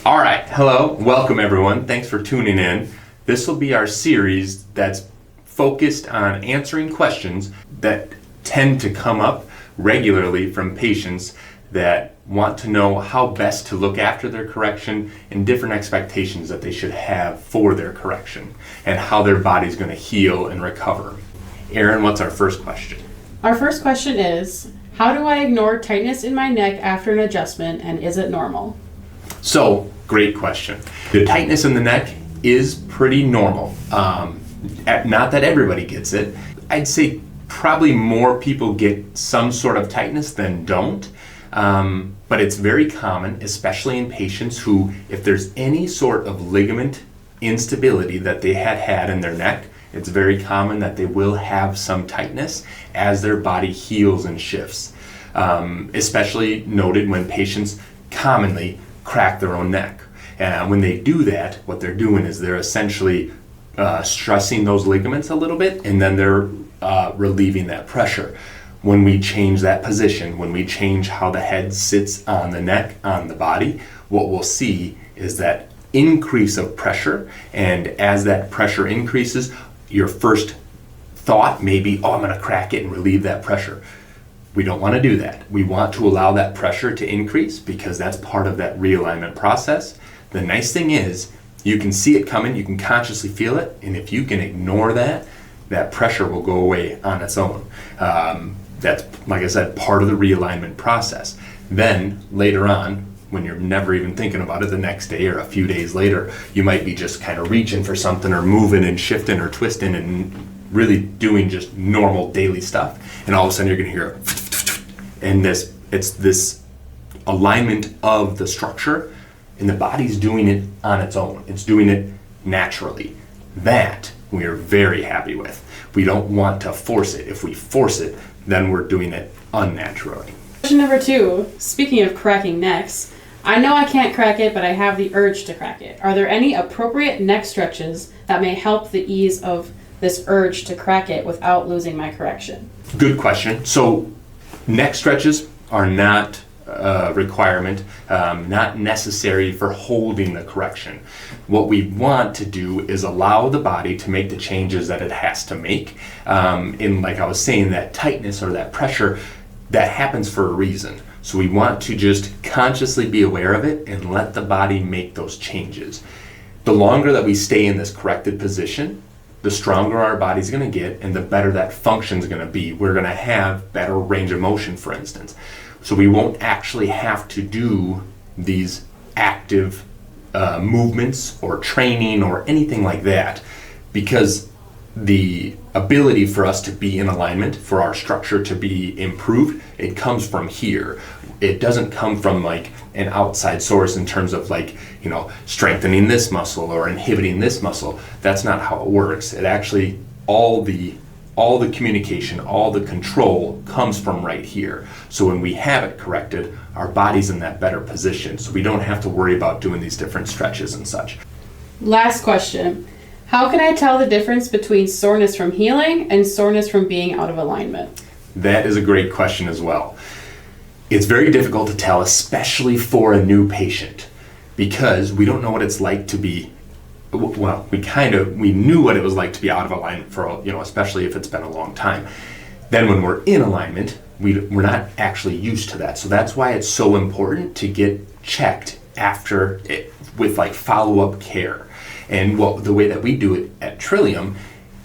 All right, hello, welcome everyone. Thanks for tuning in. This will be our series that's focused on answering questions that tend to come up regularly from patients that want to know how best to look after their correction and different expectations that they should have for their correction and how their body's going to heal and recover. Erin, what's our first question? Our first question is, how do I ignore tightness in my neck after an adjustment, and is it normal? So, great question. The tightness in the neck is pretty normal. Not that everybody gets it. I'd say probably more people get some sort of tightness than don't. But it's very common, especially in patients who, if there's any sort of ligament instability that they had in their neck, it's very common that they will have some tightness as their body heals and shifts. Especially noted when patients commonly crack their own neck. And when they do that, what they're doing is they're essentially stressing those ligaments a little bit, and then they're relieving that pressure. When we change that position, when we change how the head sits on the neck, on the body, what we'll see is that increase of pressure, and as that pressure increases, your first thought may be, I'm going to crack it and relieve that pressure. We don't want to do that. We want to allow that pressure to increase because that's part of that realignment process. The nice thing is you can see it coming, you can consciously feel it, and if you can ignore that, that pressure will go away on its own. That's, like I said, part of the realignment process. Then later on, when you're never even thinking about it, the next day or a few days later, you might be just kind of reaching for something or moving and shifting or twisting and really doing just normal daily stuff. And all of a sudden you're going to hear, and it's this alignment of the structure, and the body's doing it on its own. It's doing it naturally. That we are very happy with. We don't want to force it. If we force it, then we're doing it unnaturally. Question number 2, speaking of cracking necks, I know I can't crack it, but I have the urge to crack it. Are there any appropriate neck stretches that may help the ease of this urge to crack it without losing my correction? Good question. So neck stretches are not a requirement, not necessary for holding the correction. What we want to do is allow the body to make the changes that it has to make. And like I was saying, that tightness or that pressure, that happens for a reason. So we want to just consciously be aware of it and let the body make those changes. The longer that we stay in this corrected position, the stronger our body's going to get and the better that function's going to be. We're going to have better range of motion, for instance. So we won't actually have to do these active movements or training or anything like that, because the ability for us to be in alignment, for our structure to be improved, it comes from here. It doesn't come from like an outside source in terms of like, strengthening this muscle or inhibiting this muscle. That's not how it works. It actually, all the communication, all the control comes from right here. So when we have it corrected, our body's in that better position. So we don't have to worry about doing these different stretches and such. Last question. How can I tell the difference between soreness from healing and soreness from being out of alignment? That is a great question as well. It's very difficult to tell, especially for a new patient, because we don't know what it's like to be, well, we knew what it was like to be out of alignment for, especially if it's been a long time. Then when we're in alignment, we're not actually used to that. So that's why it's so important to get checked after it with like follow-up care. And the way that we do it at Trillium,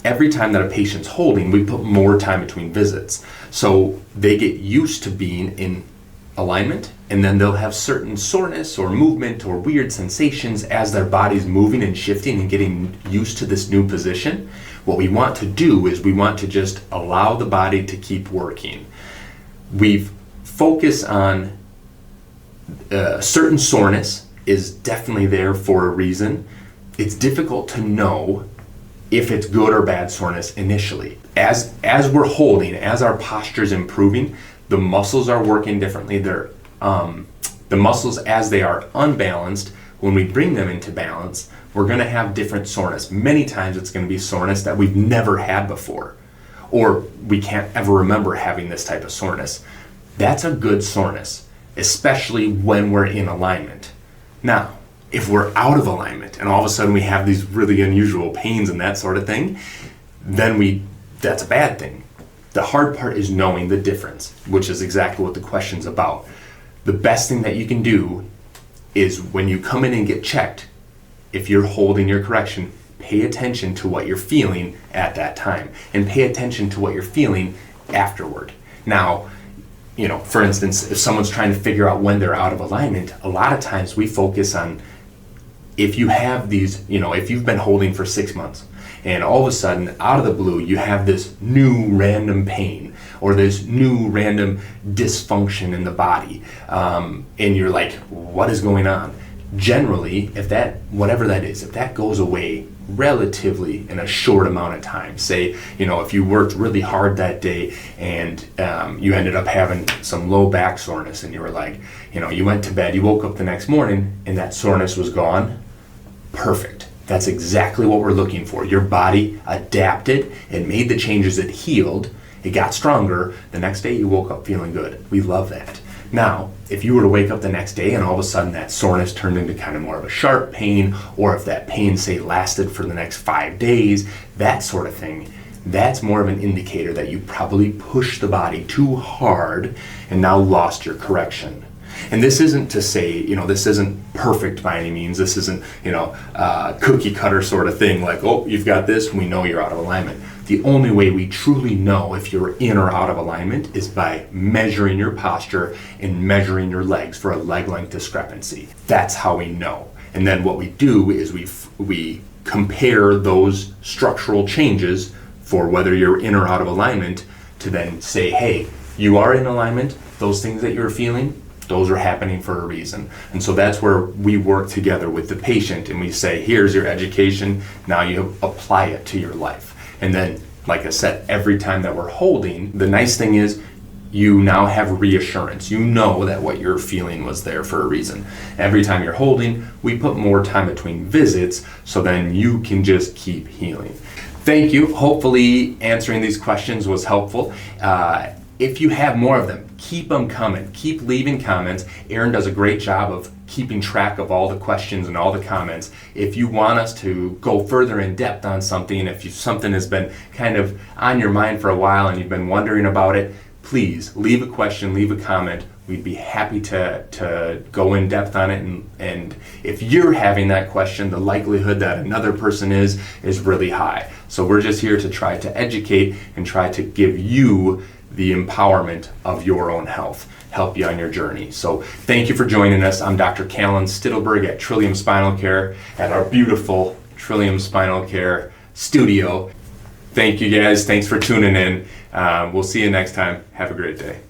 every time that a patient's holding, we put more time between visits. So they get used to being in alignment, and then they'll have certain soreness or movement or weird sensations as their body's moving and shifting and getting used to this new position. What we want to do is we want to just allow the body to keep working. We've focused on certain soreness is definitely there for a reason. It's difficult to know if it's good or bad soreness initially. As we're holding, as our posture's improving, the muscles are working differently. The muscles, as they are unbalanced, when we bring them into balance, we're going to have different soreness. Many times it's going to be soreness that we've never had before, or we can't ever remember having this type of soreness. That's a good soreness, especially when we're in alignment. Now, If we're out of alignment and all of a sudden we have these really unusual pains and that sort of thing, then that's a bad thing. The hard part is knowing the difference, which is exactly what the question's about. The best thing that you can do is when you come in and get checked, if you're holding your correction, pay attention to what you're feeling at that time and pay attention to what you're feeling afterward. Now, for instance, if someone's trying to figure out when they're out of alignment, a lot of times we focus on if you have these, if you've been holding for 6 months and all of a sudden out of the blue you have this new random pain or this new random dysfunction in the body, and you're like, what is going on? Generally, if that goes away relatively in a short amount of time, say, if you worked really hard that day and you ended up having some low back soreness and you were like, you went to bed, you woke up the next morning and that soreness was gone, perfect. That's exactly what we're looking for. Your body adapted and made the changes, it healed, it got stronger. The next day you woke up feeling good. We love that. Now, if you were to wake up the next day and all of a sudden that soreness turned into kind of more of a sharp pain, or if that pain, say, lasted for the next 5 days, that sort of thing, that's more of an indicator that you probably pushed the body too hard and now lost your correction. And this isn't to say, this isn't perfect by any means. This isn't, cookie cutter sort of thing like, oh, you've got this, we know you're out of alignment. The only way we truly know if you're in or out of alignment is by measuring your posture and measuring your legs for a leg length discrepancy. That's how we know. And then what we do is we compare those structural changes for whether you're in or out of alignment to then say, hey, you are in alignment. Those things that you're feeling, those are happening for a reason. And so that's where we work together with the patient and we say, here's your education. Now you apply it to your life. And then, like I said, every time that we're holding, the nice thing is you now have reassurance. You know that what you're feeling was there for a reason. Every time you're holding, we put more time between visits so then you can just keep healing. Thank you. Hopefully answering these questions was helpful. If you have more of them, keep them coming. Keep leaving comments. Erin does a great job of keeping track of all the questions and all the comments. If you want us to go further in depth on something, if something has been kind of on your mind for a while and you've been wondering about it, please leave a question, leave a comment. We'd be happy to go in depth on it. And if you're having that question, the likelihood that another person is really high. So we're just here to try to educate and try to give you the empowerment of your own health, help you on your journey. So thank you for joining us. I'm Dr. Callan Stittelberg at Trillium Spinal Care at our beautiful Trillium Spinal Care studio. Thank you guys. Thanks for tuning in. We'll see you next time. Have a great day.